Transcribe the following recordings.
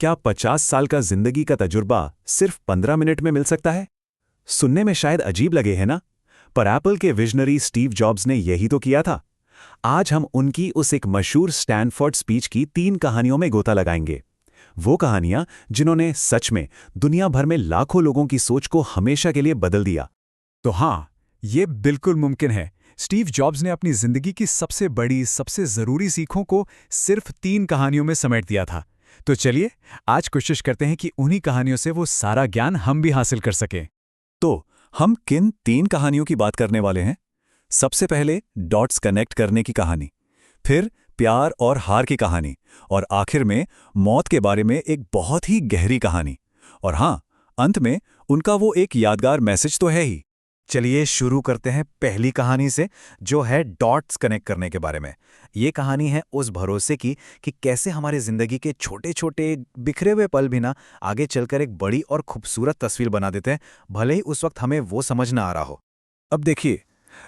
क्या 50 साल का जिंदगी का तजुर्बा सिर्फ 15 मिनट में मिल सकता है? सुनने में शायद अजीब लगे है ना, पर एप्पल के विजनरी स्टीव जॉब्स ने यही तो किया था। आज हम उनकी उस एक मशहूर स्टैनफोर्ड स्पीच की 3 कहानियों में गोता लगाएंगे। वो कहानियां जिन्होंने सच में दुनिया भर में लाखों लोगों की सोच को हमेशा के लिए बदल दिया। तो हाँ, ये बिल्कुल मुमकिन है। स्टीव जॉब्स ने अपनी जिंदगी की सबसे बड़ी, सबसे जरूरी सीखों को सिर्फ 3 कहानियों में समेट दिया था। तो चलिए, आज कोशिश करते हैं कि उन्हीं कहानियों से वो सारा ज्ञान हम भी हासिल कर सकें। तो हम किन 3 कहानियों की बात करने वाले हैं? सबसे पहले डॉट्स कनेक्ट करने की कहानी, फिर प्यार और हार की कहानी, और आखिर में मौत के बारे में एक बहुत ही गहरी कहानी। और हाँ, अंत में उनका वो एक यादगार मैसेज तो है ही। चलिए शुरू करते हैं पहली कहानी से, जो है डॉट्स कनेक्ट करने के बारे में। ये कहानी है उस भरोसे की कि कैसे हमारी ज़िंदगी के छोटे छोटे बिखरे हुए पल भी ना आगे चलकर एक बड़ी और खूबसूरत तस्वीर बना देते हैं, भले ही उस वक्त हमें वो समझ ना आ रहा हो। अब देखिए,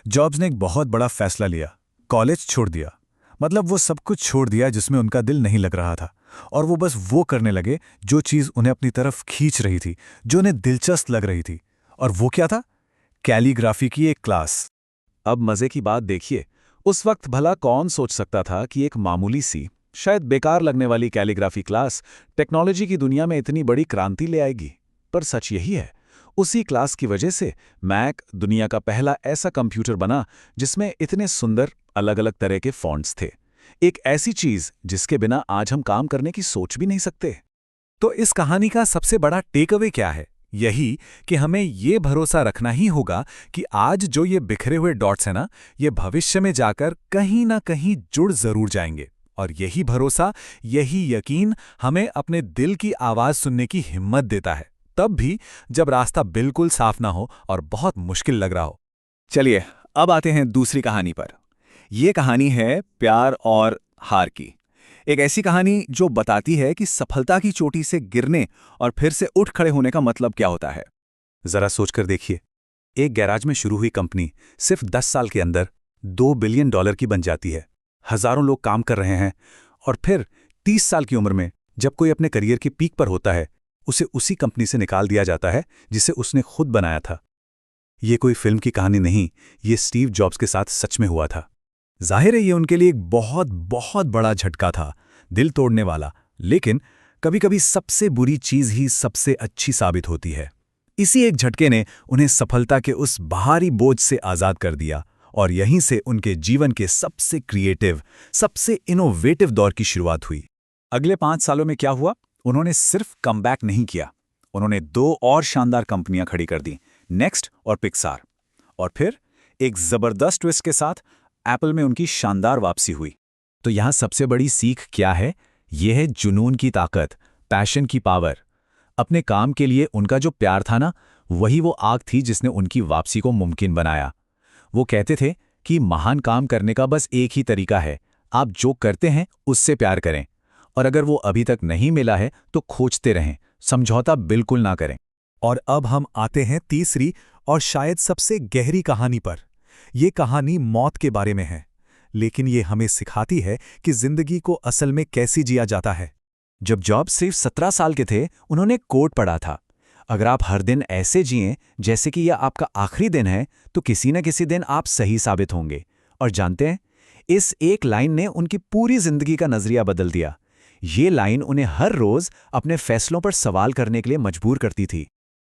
जॉब्स ने एक बहुत बड़ा फैसला लिया। कॉलेज छोड़ दिया। मतलब वो सब कुछ छोड़ दिया जिसमें उनका दिल नहीं लग रहा था, और वो बस वो करने लगे जो चीज़ उन्हें अपनी तरफ खींच रही थी, जो उन्हें दिलचस्प लग रही थी। और वो क्या था? कैलीग्राफी की एक क्लास। अब मजे की बात देखिए, उस वक्त भला कौन सोच सकता था कि एक मामूली सी, शायद बेकार लगने वाली कैलीग्राफी क्लास टेक्नोलॉजी की दुनिया में इतनी बड़ी क्रांति ले आएगी। पर सच यही है, उसी क्लास की वजह से मैक दुनिया का पहला ऐसा कंप्यूटर बना जिसमें इतने सुंदर अलग अलग तरह के फॉन्ट्स थे। एक ऐसी चीज जिसके बिना आज हम काम करने की सोच भी नहीं सकते। तो इस कहानी का सबसे बड़ा टेक अवे क्या है? यही कि हमें ये भरोसा रखना ही होगा कि आज जो ये बिखरे हुए डॉट्स हैं ना, ये भविष्य में जाकर कहीं ना कहीं जुड़ जरूर जाएंगे। और यही भरोसा, यही यकीन हमें अपने दिल की आवाज सुनने की हिम्मत देता है, तब भी जब रास्ता बिल्कुल साफ ना हो और बहुत मुश्किल लग रहा हो। चलिए, अब आते हैं दूसरी कहानी पर। यह कहानी है प्यार और हार की। एक ऐसी कहानी जो बताती है कि सफलता की चोटी से गिरने और फिर से उठ खड़े होने का मतलब क्या होता है। जरा सोचकर देखिए, एक गैराज में शुरू हुई कंपनी सिर्फ 10 साल के अंदर $2 बिलियन की बन जाती है। हजारों लोग काम कर रहे हैं, और फिर 30 साल की उम्र में जब कोई अपने करियर की पीक पर होता है, उसे उसी कंपनी से निकाल दिया जाता है जिसे उसने खुद बनाया था। ये कोई फिल्म की कहानी नहीं, ये स्टीव जॉब्स के साथ सच में हुआ था। जाहिर है ये उनके लिए एक बहुत बहुत बड़ा झटका था, दिल तोड़ने वाला। लेकिन कभी-कभी सबसे बुरी चीज ही सबसे अच्छी साबित होती है। इसी एक झटके ने उन्हें सफलता के उस भारी बोझ से आजाद कर दिया, और यहीं से उनके जीवन के सबसे क्रिएटिव, सबसे इनोवेटिव दौर की शुरुआत हुई। अगले 5 सालों में क्या हुआ? उन्होंने सिर्फ कमबैक नहीं किया, उन्होंने 2 और शानदार कंपनियां खड़ी कर दी, नेक्स्ट और पिक्सार। और फिर एक जबरदस्त ट्विस्ट के साथ एप्पल में उनकी शानदार वापसी हुई। तो यहां सबसे बड़ी सीख क्या है? यह है जुनून की ताकत, पैशन की पावर। अपने काम के लिए उनका जो प्यार था ना, वही वो आग थी जिसने उनकी वापसी को मुमकिन बनाया। वो कहते थे कि महान काम करने का बस एक ही तरीका है, आप जो करते हैं उससे प्यार करें, और अगर वो अभी तक नहीं मिला है तो खोजते रहें, समझौता बिल्कुल ना करें। और अब हम आते हैं तीसरी और शायद सबसे गहरी कहानी पर। ये कहानी मौत के बारे में है, लेकिन ये हमें सिखाती है कि जिंदगी को असल में कैसे जिया जाता है। जब जॉब्स सिर्फ 17 साल के थे, उन्होंने कोट पढ़ा था, अगर आप हर दिन ऐसे जिएं जैसे कि यह आपका आखिरी दिन है, तो किसी न किसी दिन आप सही साबित होंगे। और जानते हैं, इस एक लाइन ने उनकी पूरी जिंदगी का नजरिया बदल दिया। ये लाइन उन्हें हर रोज अपने फैसलों पर सवाल करने के लिए मजबूर करती थी।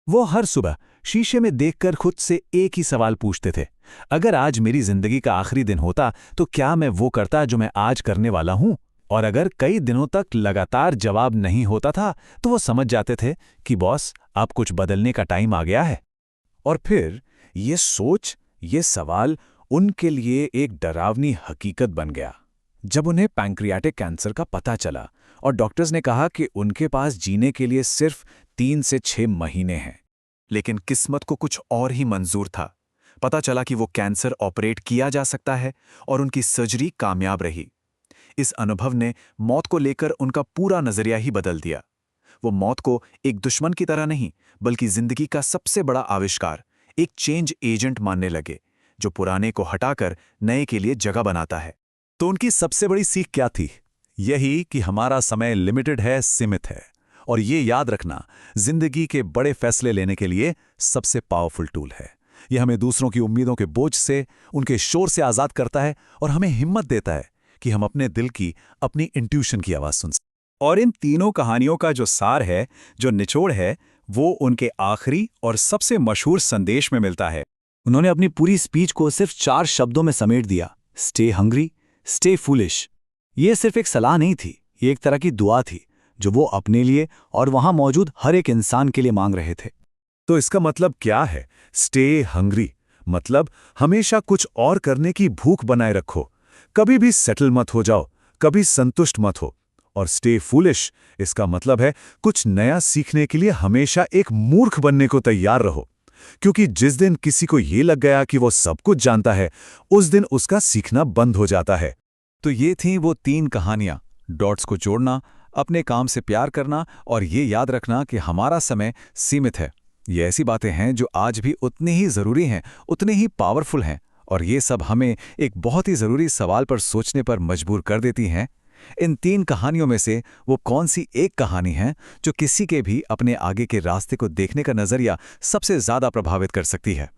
वो हर सुबह शीशे में देखकर खुद से एक ही सवाल पूछते थे, अगर आज मेरी जिंदगी का आखिरी दिन होता तो क्या मैं वो करता जो मैं आज करने वाला हूं? और अगर कई दिनों तक लगातार जवाब नहीं होता था, तो वो समझ जाते थे कि बॉस, अब कुछ बदलने का टाइम आ गया है। और फिर ये सोच, ये सवाल उनके लिए एक डरावनी हकीकत बन गया। जब उन्हें पैंक्रियाटिक कैंसर का पता चला और डॉक्टर्स ने कहा कि उनके पास जीने के लिए सिर्फ 3 से 6 महीने हैं। लेकिन किस्मत को कुछ और ही मंजूर था। पता चला कि वो कैंसर ऑपरेट किया जा सकता है, और उनकी सर्जरी कामयाब रही। इस अनुभव ने मौत को लेकर उनका पूरा नजरिया ही बदल दिया। वो मौत को एक दुश्मन की तरह नहीं, बल्कि जिंदगी का सबसे बड़ा आविष्कार, एक चेंज एजेंट मानने लगे, जो पुराने को हटाकर नए के लिए जगह बनाता है। तो उनकी सबसे बड़ी सीख क्या थी? यही कि हमारा समय लिमिटेड है, सीमित है, और ये याद रखना जिंदगी के बड़े फैसले लेने के लिए सबसे पावरफुल टूल है। ये हमें दूसरों की उम्मीदों के बोझ से, उनके शोर से आज़ाद करता है और हमें हिम्मत देता है कि हम अपने दिल की, अपनी इंट्यूशन की आवाज़ सुन सकें। और इन तीनों कहानियों का जो सार है, जो निचोड़ है, वो उनके आखिरी और सबसे मशहूर संदेश में मिलता है। उन्होंने अपनी पूरी स्पीच को सिर्फ 4 शब्दों में समेट दिया: स्टे हंग्री, स्टे फूलिश। ये सिर्फ एक सलाह नहीं थी, ये एक तरह की दुआ थी जो वो अपने लिए और वहां मौजूद हर एक इंसान के लिए मांग रहे थे। तो इसका मतलब क्या है? स्टे हंग्री मतलब हमेशा कुछ और करने की भूख बनाए रखो, कभी भी सेटल मत हो जाओ, कभी संतुष्ट मत हो। और स्टे फूलिश, इसका मतलब है कुछ नया सीखने के लिए हमेशा एक मूर्ख बनने को तैयार रहो, क्योंकि जिस दिन किसी को ये लग गया कि वो सब कुछ जानता है, उस दिन उसका सीखना बंद हो जाता है। तो ये थीं वो 3 कहानियां, डॉट्स को जोड़ना, अपने काम से प्यार करना और ये याद रखना कि हमारा समय सीमित है। ये ऐसी बातें हैं जो आज भी उतनी ही ज़रूरी हैं, उतने ही पावरफुल हैं, और ये सब हमें एक बहुत ही ज़रूरी सवाल पर सोचने पर मजबूर कर देती हैं। इन 3 कहानियों में से वो कौन सी एक कहानी है जो किसी के भी अपने आगे के रास्ते को देखने का नज़रिया सबसे ज़्यादा प्रभावित कर सकती है?